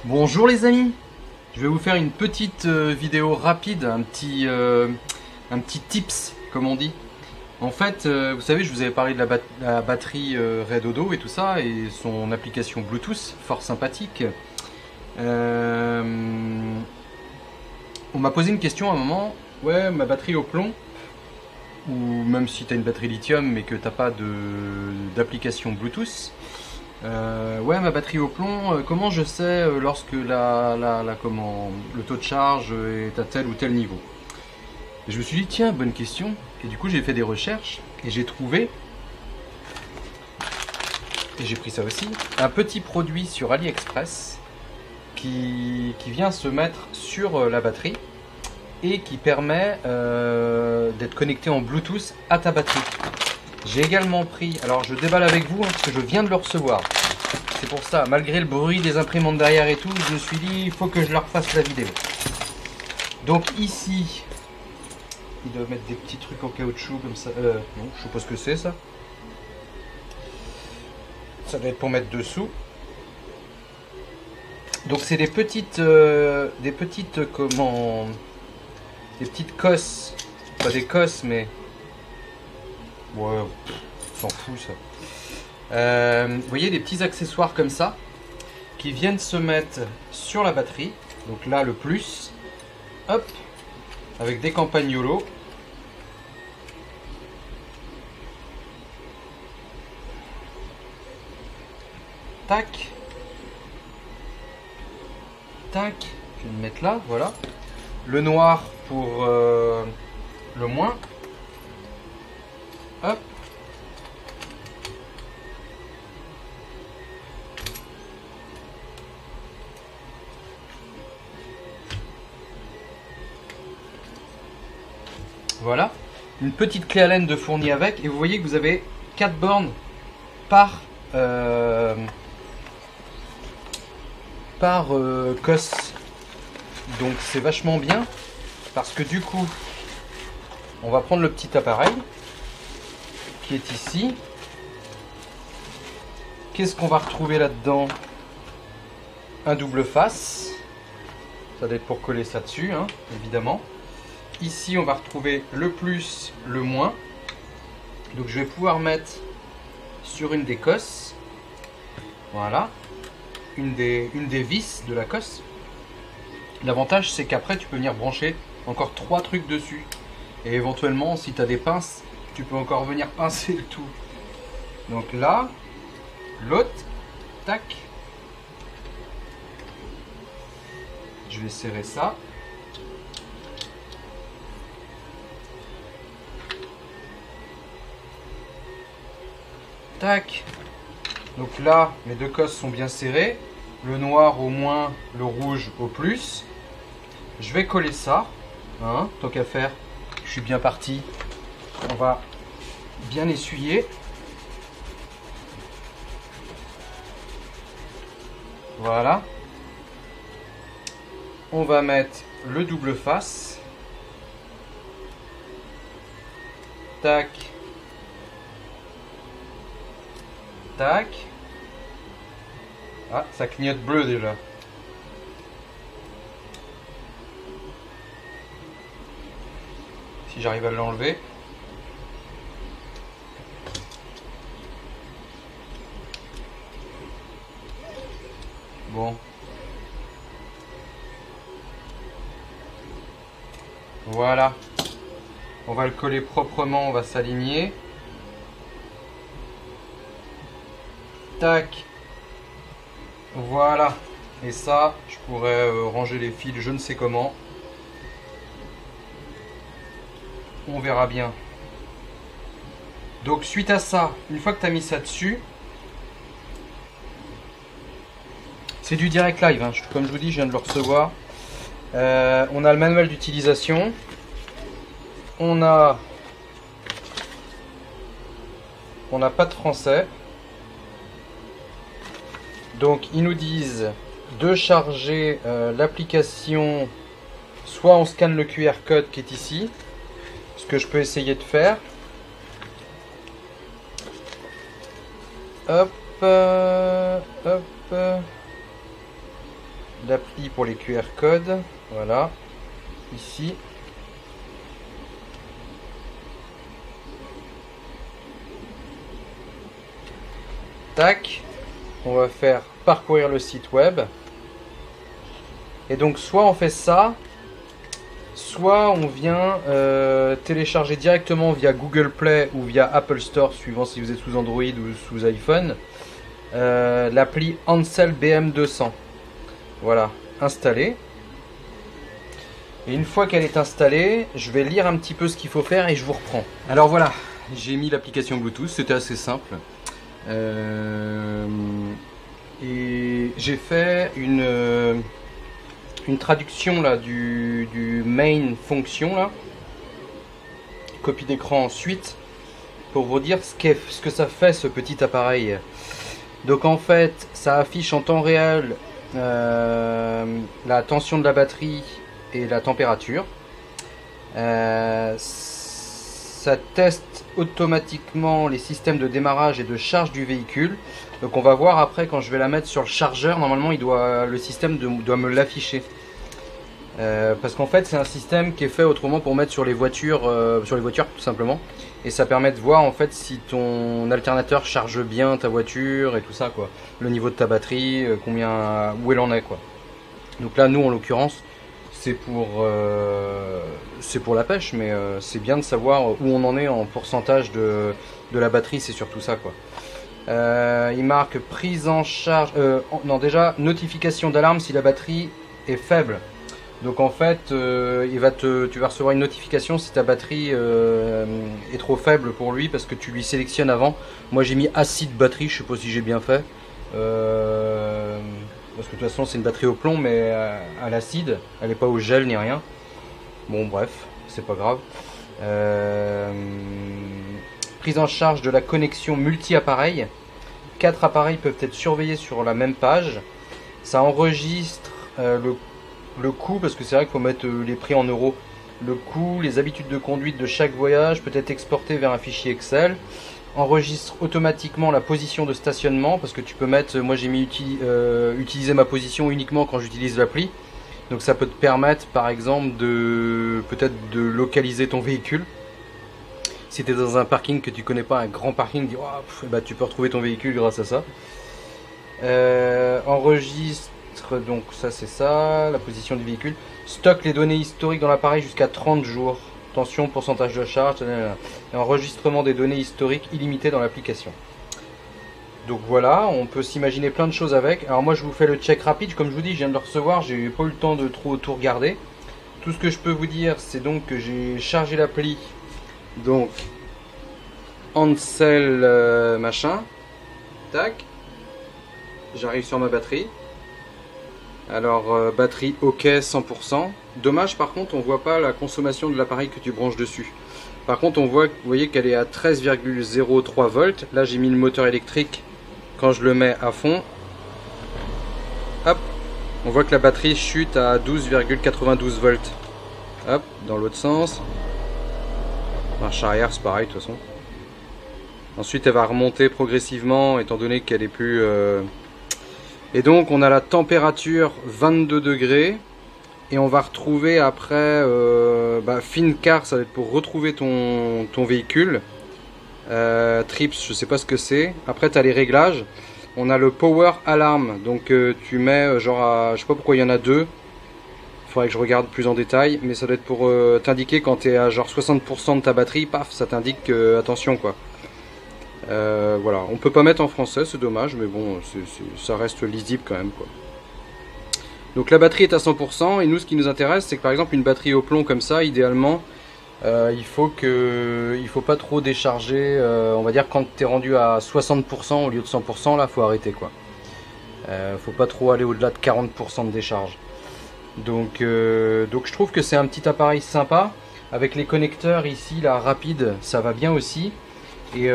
Bonjour les amis, je vais vous faire une petite vidéo rapide, un petit tips comme on dit. En fait, vous savez, je vous avais parlé de la batterie Red Odo et tout ça, et son application Bluetooth, fort sympathique. On m'a posé une question à un moment, ouais, ma batterie au plomb, ou même si tu as une batterie lithium mais que tu n'as pas d'application Bluetooth, ouais, ma batterie au plomb, comment je sais lorsque le taux de charge est à tel ou tel niveau? Et je me suis dit, tiens, bonne question. Et du coup, j'ai fait des recherches et j'ai trouvé, et j'ai pris ça aussi, un petit produit sur AliExpress qui vient se mettre sur la batterie et qui permet d'être connecté en Bluetooth à ta batterie. J'ai également pris, alors je déballe avec vous parce que je viens de le recevoir. C'est pour ça, malgré le bruit des imprimantes derrière et tout, je me suis dit, il faut que je leur fasse la vidéo. Donc ici, ils doivent mettre des petits trucs en caoutchouc comme ça. Non, je sais pas ce que c'est ça. Ça doit être pour mettre dessous. Donc c'est des petites cosses. Pas des cosses, mais ouais, s'en fout ça. Vous voyez des petits accessoires comme ça qui viennent se mettre sur la batterie. Donc là le plus, hop, avec des campagnolos. Tac, tac, je vais le mettre là, voilà. Le noir pour le moins. Hop. Voilà, une petite clé Allen de fournie avec, et vous voyez que vous avez 4 bornes par cos. Donc c'est vachement bien parce que du coup on va prendre le petit appareil qui est ici. Qu'est-ce qu'on va retrouver là-dedans? Un double face, ça doit être pour coller ça dessus, hein, évidemment. Ici on va retrouver le plus, le moins. Donc je vais pouvoir mettre sur une des cosses, voilà, une des vis de la cosse. L'avantage c'est qu'après tu peux venir brancher encore 3 trucs dessus. Et éventuellement si tu as des pinces, tu peux encore venir pincer le tout. Donc là, l'autre, tac. Je vais serrer ça. Tac. Donc là, mes deux cosses sont bien serrées. Le noir au moins, le rouge au plus. Je vais coller ça. Hein, tant qu'à faire, je suis bien parti. On va bien essuyer. Voilà. On va mettre le double face. Tac. Tac. Ah, ça clignote bleu déjà. Si j'arrive à l'enlever. Bon. Voilà. On va le coller proprement, on va s'aligner. Tac. Voilà. Et ça, je pourrais ranger les fils je ne sais comment. On verra bien. Donc suite à ça, une fois que tu as mis ça dessus, c'est du direct live, hein. Comme je vous dis, je viens de le recevoir. On a le manuel d'utilisation. On n'a pas de français. Donc ils nous disent de charger l'application, soit on scanne le QR code qui est ici, ce que je peux essayer de faire. Hop, hop. l'appli pour les QR codes, voilà, ici. Tac, on va faire parcourir le site web. Et donc soit on fait ça, soit on vient télécharger directement via Google Play ou via Apple Store, suivant si vous êtes sous Android ou sous iPhone, l'appli Ansel BM200. Voilà, installée. Et une fois qu'elle est installée, je vais lire un petit peu ce qu'il faut faire et je vous reprends. Alors voilà, j'ai mis l'application Bluetooth, c'était assez simple. Et j'ai fait une traduction là du main fonction là, copie d'écran ensuite, pour vous dire ce que ça fait ce petit appareil. Donc en fait, ça affiche en temps réel la tension de la batterie et la température. Ça teste automatiquement les systèmes de démarrage et de charge du véhicule. Donc on va voir après quand je vais la mettre sur le chargeur, normalement le système doit me l'afficher. Parce qu'en fait c'est un système qui est fait autrement pour mettre sur les voitures tout simplement. Et ça permet de voir en fait si ton alternateur charge bien ta voiture et tout ça quoi. Le niveau de ta batterie, où elle en est quoi. Donc là nous en l'occurrence c'est pour la pêche, mais c'est bien de savoir où on en est en pourcentage de la batterie, c'est surtout ça quoi. Il marque prise en charge, non déjà notification d'alarme si la batterie est faible. Donc en fait tu vas recevoir une notification si ta batterie est trop faible pour lui, parce que tu lui sélectionnes avant. Moi j'ai mis acide batterie, je sais pas si j'ai bien fait. Parce que de toute façon c'est une batterie au plomb, mais à l'acide, elle n'est pas au gel ni rien. Bon bref, c'est pas grave. Prise en charge de la connexion multi-appareils. 4 appareils peuvent être surveillés sur la même page. Ça enregistre le coût, parce que c'est vrai qu'il faut mettre les prix en euros. Le coût, les habitudes de conduite de chaque voyage peut être exporté vers un fichier Excel. Enregistre automatiquement la position de stationnement, parce que tu peux mettre, moi j'ai mis utiliser ma position uniquement quand j'utilise l'appli. Donc ça peut te permettre par exemple peut-être de localiser ton véhicule. Si tu es dans un parking que tu connais pas, un grand parking, tu peux retrouver ton véhicule grâce à ça. Enregistre, donc ça c'est ça, la position du véhicule. Stocke les données historiques dans l'appareil jusqu'à 30 jours. Attention, pourcentage de charge, et enregistrement des données historiques illimité dans l'application. Donc voilà, on peut s'imaginer plein de choses avec. Alors moi je vous fais le check rapide, comme je vous dis, je viens de le recevoir, j'ai pas eu le temps de trop tout regarder. Tout ce que je peux vous dire, c'est donc que j'ai chargé l'appli, donc Ansel machin, tac, j'arrive sur ma batterie. Alors batterie OK 100%. Dommage par contre on voit pas la consommation de l'appareil que tu branches dessus. Par contre on voit, vous voyez qu'elle est à 13,03 volts. Là j'ai mis le moteur électrique. Quand je le mets à fond, hop, on voit que la batterie chute à 12,92 volts. Hop, dans l'autre sens. Marche arrière c'est pareil de toute façon. Ensuite elle va remonter progressivement étant donné qu'elle est plus... Et donc on a la température 22 degrés. Et on va retrouver après FinCar, ça va être pour retrouver ton véhicule. Trips, je sais pas ce que c'est. Après tu as les réglages. On a le Power Alarm. Donc tu mets genre à... Je sais pas pourquoi il y en a deux. Il faudrait que je regarde plus en détail. Mais ça doit être pour t'indiquer quand tu es à genre 60% de ta batterie. Paf, ça t'indique attention quoi. Voilà, on peut pas mettre en français, c'est dommage, mais bon, ça reste lisible quand même quoi. Donc la batterie est à 100%, et nous ce qui nous intéresse c'est que par exemple une batterie au plomb comme ça, idéalement il faut pas trop décharger, on va dire quand tu es rendu à 60% au lieu de 100%, là faut arrêter quoi. Faut pas trop aller au-delà de 40% de décharge. Donc je trouve que c'est un petit appareil sympa, avec les connecteurs ici là rapides, ça va bien aussi. Et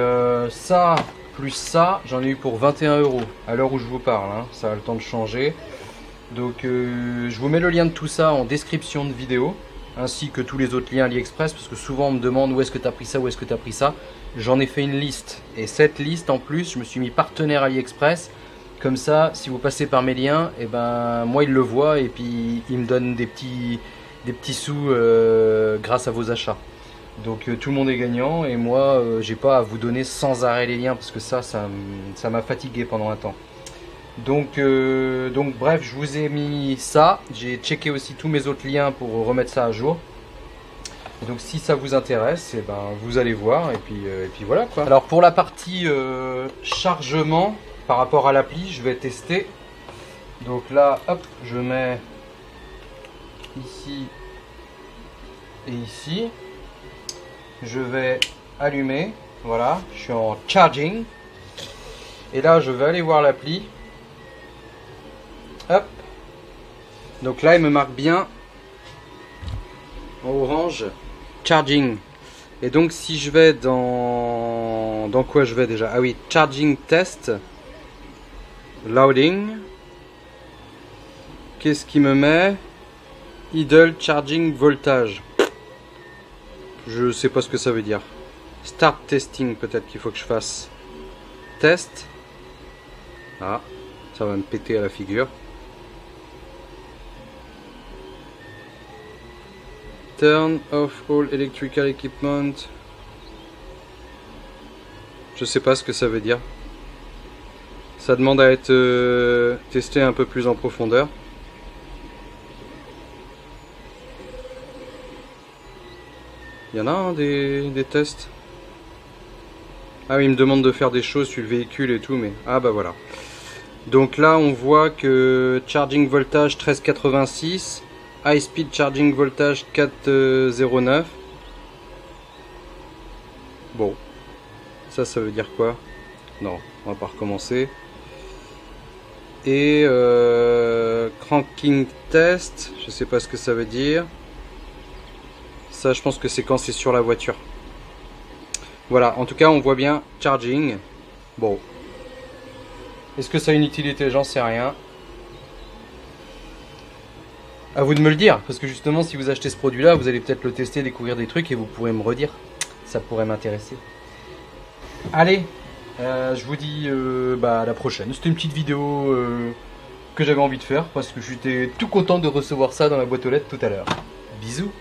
ça, plus ça, j'en ai eu pour 21 € à l'heure où je vous parle, hein. Ça a le temps de changer. Donc je vous mets le lien de tout ça en description de vidéo, ainsi que tous les autres liens AliExpress, parce que souvent on me demande où est-ce que tu as pris ça, où est-ce que tu as pris ça. J'en ai fait une liste, et cette liste en plus, je me suis mis partenaire AliExpress, Comme ça, si vous passez par mes liens, et ben moi il le voit et puis il me donne des petits sous grâce à vos achats. Donc tout le monde est gagnant et moi j'ai pas à vous donner sans arrêt les liens parce que ça m'a fatigué pendant un temps. Donc bref, je vous ai mis ça. J'ai checké aussi tous mes autres liens pour remettre ça à jour. Donc si ça vous intéresse, et ben vous allez voir et puis voilà quoi. Alors pour la partie chargement par rapport à l'appli, je vais tester. Donc là, hop, je mets ici et ici. Je vais allumer. Voilà, je suis en charging. Et là, je vais aller voir l'appli. Hop. Donc là, il me marque bien en orange charging. Et donc si je vais dans quoi je vais déjà? Ah oui, charging test. Loading. Qu'est-ce qui me met? Idle charging voltage. Je sais pas ce que ça veut dire. Start testing, peut-être qu'il faut que je fasse. Test. Ah, ça va me péter à la figure. Turn off all electrical equipment. Je sais pas ce que ça veut dire. Ça demande à être testé un peu plus en profondeur. Il y en a hein, des tests. Ah oui, il me demande de faire des choses sur le véhicule et tout, mais... Ah bah voilà. Donc là, on voit que charging voltage 1386, high speed charging voltage 409. Bon, ça veut dire quoi? Non, on va pas recommencer. Et cranking test, je sais pas ce que ça veut dire. Ça, je pense que c'est quand c'est sur la voiture. Voilà, en tout cas, on voit bien charging. Bon. Est-ce que ça a une utilité? J'en sais rien. À vous de me le dire, parce que justement, si vous achetez ce produit-là, vous allez peut-être le tester, découvrir des trucs et vous pourrez me redire. Ça pourrait m'intéresser. Allez, je vous dis à la prochaine. C'était une petite vidéo que j'avais envie de faire parce que j'étais tout content de recevoir ça dans la boîte aux lettres tout à l'heure. Bisous.